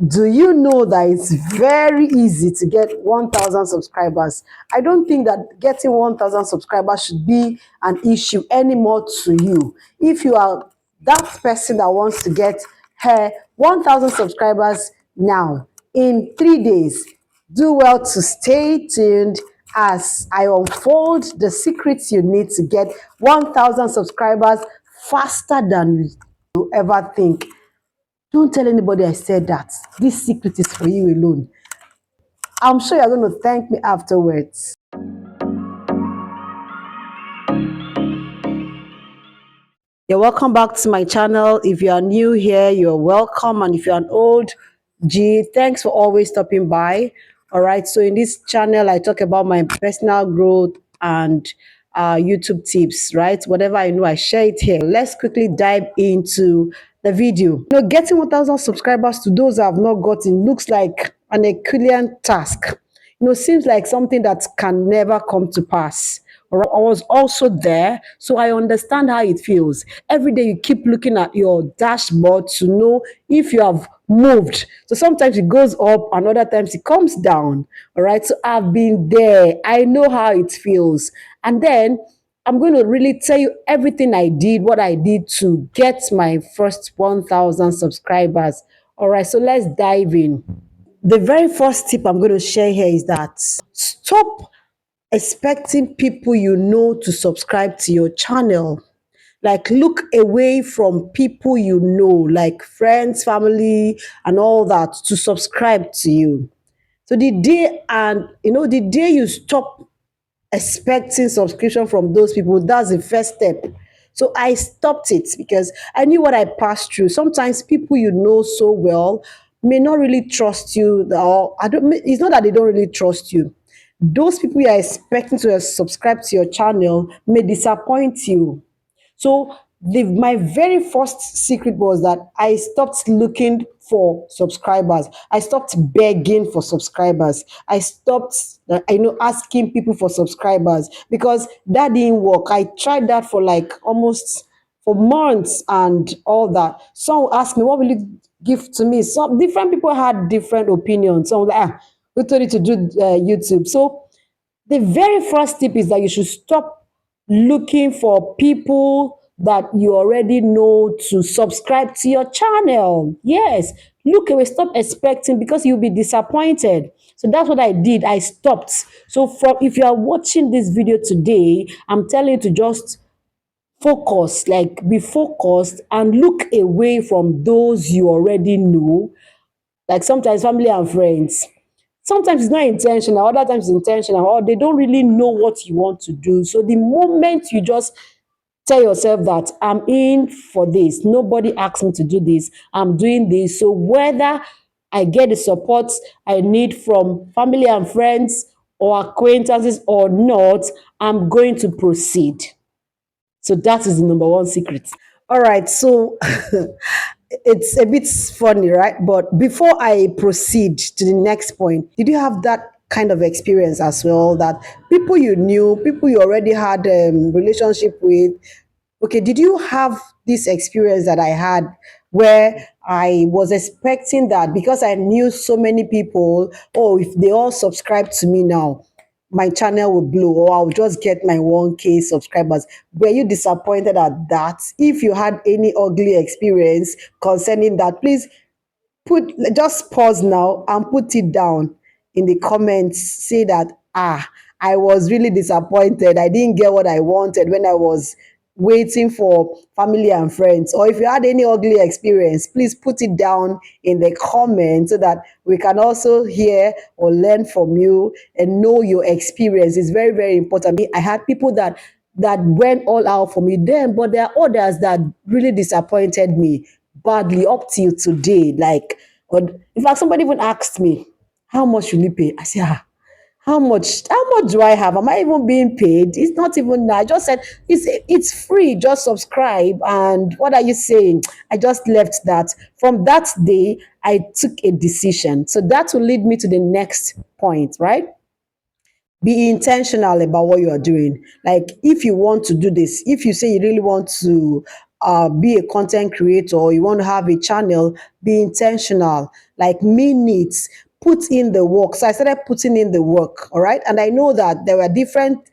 Do you know that it's very easy to get 1,000 subscribers? I don't think that getting 1,000 subscribers should be an issue anymore to you. If you are that person that wants to get her 1,000 subscribers now in 3 days, do well to stay tuned as I unfold the secrets you need to get 1,000 subscribers faster than you ever think. Don't tell anybody I said that. This secret is for you alone. I'm sure you're going to thank me afterwards. You're welcome back to my channel. If you are new here, you're welcome. And if you're an old G, thanks for always stopping by. All right. So in this channel, I talk about my personal growth and YouTube tips, right? Whatever I know, I share it here. Let's quickly dive into the video. Getting 1,000 subscribers to those I have not gotten looks like an Herculean task. Seems like something that can never come to pass. I was also there, so I understand how it feels. Every day you keep looking at your dashboard to know if you have moved. So sometimes it goes up and other times it comes down. All right. So I've been there. I know how it feels. And then I'm going to really tell you everything I did, what I did to get my first 1,000 subscribers. All right. So let's dive in. The very first tip I'm going to share here is that stop expecting people you know to subscribe to your channel. Like, look away from people you know, like friends, family, and all that, to subscribe to you. So the day you stop expecting subscription from those people, that's the first step. So I stopped it because I knew what I passed through. Sometimes people you know so well may not really trust you, or it's not that they don't really trust you. Those people you are expecting to subscribe to your channel may disappoint you. So my very first secret was that I stopped looking for subscribers. I stopped begging for subscribers. I stopped, asking people for subscribers, because that didn't work. I tried that for like almost for months and all that. Some asked me, "What will you give to me?" Some different people had different opinions. Some were like, "We told you to do YouTube." So the very first tip is that you should stop looking for people that you already know to subscribe to your channel. Yes, look away, stop expecting, because you'll be disappointed. So that's what I did. I stopped. So if you are watching this video today, I'm telling you to just focus, like be focused and look away from those you already know, like sometimes family and friends. Sometimes it's not intentional, other times it's intentional, or they don't really know what you want to do. So the moment you just tell yourself that I'm in for this, nobody asked me to do this, I'm doing this. So whether I get the support I need from family and friends or acquaintances or not, I'm going to proceed. So that is the number one secret. All right. So it's a bit funny, right? But before I proceed to the next point, did you have that kind of experience as well? That people you knew, people you already had a relationship with, okay, did you have this experience that I had, where I was expecting that because I knew so many people, oh, if they all subscribe to me now, my channel will blow, or I'll just get my 1K subscribers. Were you disappointed at that? If you had any ugly experience concerning that, please just pause now and put it down in the comments. Say that, I was really disappointed, I didn't get what I wanted when I was waiting for family and friends. Or if you had any ugly experience, please put it down in the comments so that we can also hear or learn from you and know your experience. It's very, very important. I had people that went all out for me then, but there are others that really disappointed me badly up till today. Like, in fact, somebody even asked me, "How much will you pay?" I said, how much? How much do I have? Am I even being paid? It's not even that. I just said it's free. Just subscribe. And what are you saying? I just left that. From that day, I took a decision. So that will lead me to the next point, right? Be intentional about what you are doing. Like, if you want to do this, if you say you really want to be a content creator, or you want to have a channel, be intentional, like mean it, put in the work. So I started putting in the work, all right? And I know that there are different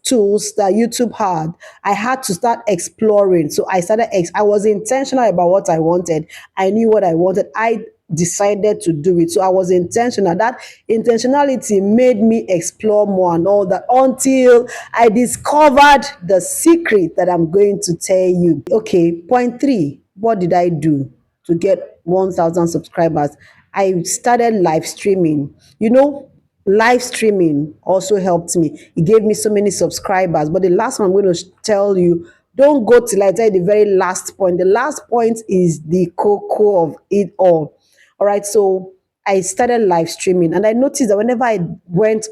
tools that YouTube had. I had to start exploring. So I was intentional about what I wanted. I knew what I wanted. I decided to do it. So I was intentional. That intentionality made me explore more and all that until I discovered the secret that I'm going to tell you. Okay, point three. What did I do to get 1,000 subscribers? I started live streaming. Live streaming also helped me. It gave me so many subscribers. But the last one I'm going to tell you, don't go till I tell you the very last point. The last point is the cocoa of it all. All right. So I started live streaming, and I noticed that whenever I went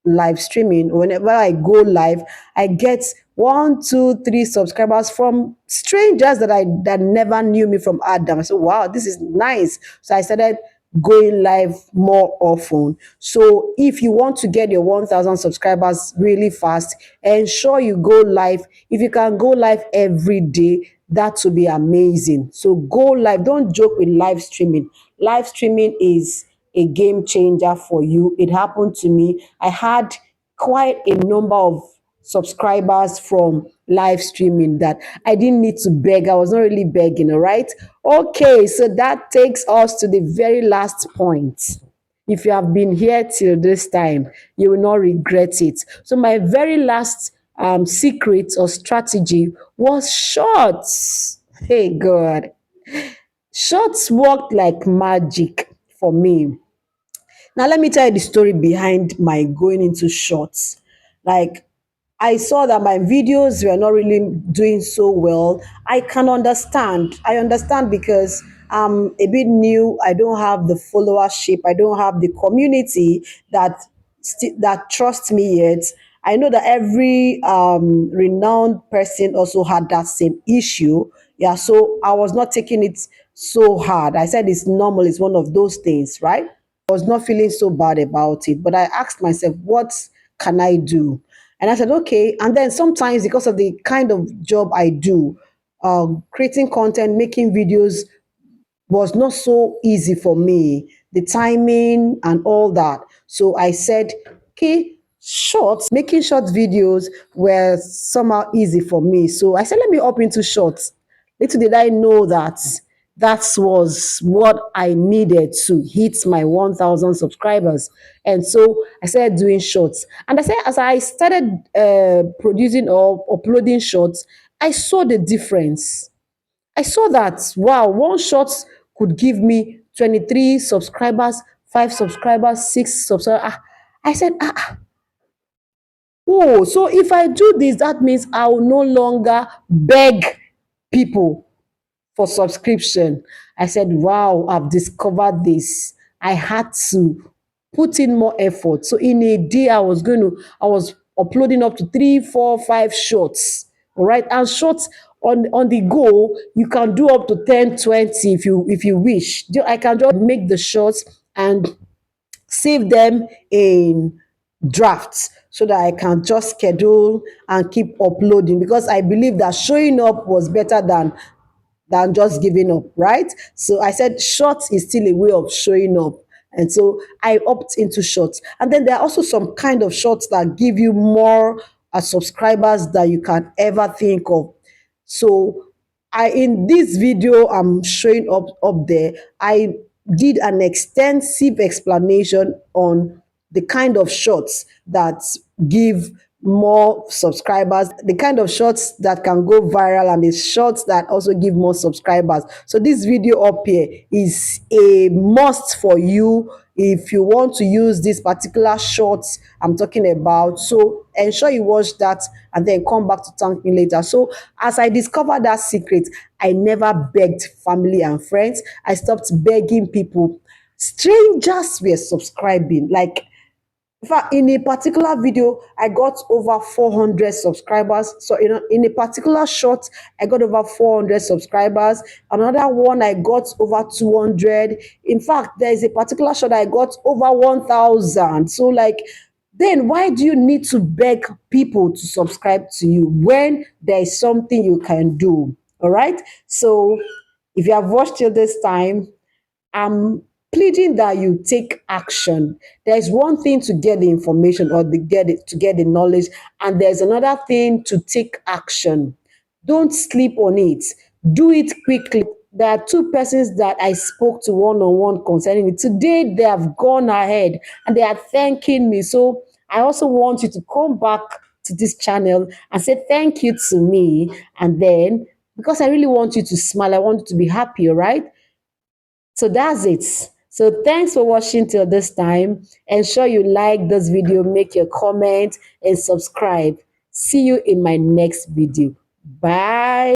live streaming, whenever I go live, I get one, two, three subscribers from strangers that never knew me from Adam. I said, wow, this is nice. So I started going live more often. So if you want to get your 1,000 subscribers really fast, ensure you go live. If you can go live every day, that would be amazing. So go live. Don't joke with live streaming. Live streaming is a game changer for you. It happened to me. I had quite a number of subscribers from live streaming that I didn't need to beg. I was not really begging, all right? Okay, so that takes us to the very last point. If you have been here till this time, you will not regret it. So my very last secret or strategy was shorts. Hey God, shorts worked like magic for me. Now, let me tell you the story behind my going into shorts. Like, I saw that my videos were not really doing so well. I can understand. I understand because I'm a bit new. I don't have the followership. I don't have the community that trusts me yet. I know that every renowned person also had that same issue. Yeah, so I was not taking it so hard. I said it's normal. It's one of those things, right? I was not feeling so bad about it, but I asked myself, what can I do? And I said, okay. And then sometimes, because of the kind of job I do, creating content, making videos was not so easy for me, the timing and all that. So I said, okay, making short videos were somehow easy for me. So I said, let me up into shorts. Little did I know that that was what I needed to hit my 1,000 subscribers. And so I started doing shorts. And I said, as I started producing or uploading shorts, I saw the difference. I saw that, wow, one shot could give me 23 subscribers, 5 subscribers, 6 subscribers. I said, oh, so if I do this, that means I will no longer beg people for subscription. I said, wow, I've discovered this. I had to put in more effort. So in a day, I was uploading up to 3, 4, 5 shorts. All right. And shorts on the go, you can do up to 10, 20 if you wish. I can just make the shorts and save them in drafts so that I can just schedule and keep uploading, because I believe that showing up was better than just giving up, right? So I said shorts is still a way of showing up. And so I opt into shorts. And then there are also some kind of shorts that give you more subscribers that you can ever think of. So I in this video I'm showing up there, I did an extensive explanation on the kind of shorts that give more subscribers, the kind of shorts that can go viral, and the shorts that also give more subscribers. So this video up here is a must for you if you want to use this particular shorts I'm talking about. So ensure you watch that and then come back to thank me later. So as I discovered that secret, I never begged family and friends. I stopped begging people. Strangers were subscribing. Like, in fact, in a particular video, I got over 400 subscribers. So, in a particular short, I got over 400 subscribers. Another one, I got over 200. In fact, there is a particular shot I got over 1,000. So, like, then why do you need to beg people to subscribe to you when there is something you can do? All right. So if you have watched till this time, I'm pleading that you take action. There's one thing to get the information or to get the knowledge, and there's another thing to take action. Don't sleep on it. Do it quickly. There are two persons that I spoke to one on one concerning it. Today they have gone ahead and they are thanking me. So I also want you to come back to this channel and say thank you to me. And then, because I really want you to smile, I want you to be happy, all right? So that's it. So thanks for watching till this time. Ensure you like this video, make your comment and subscribe. See you in my next video. Bye.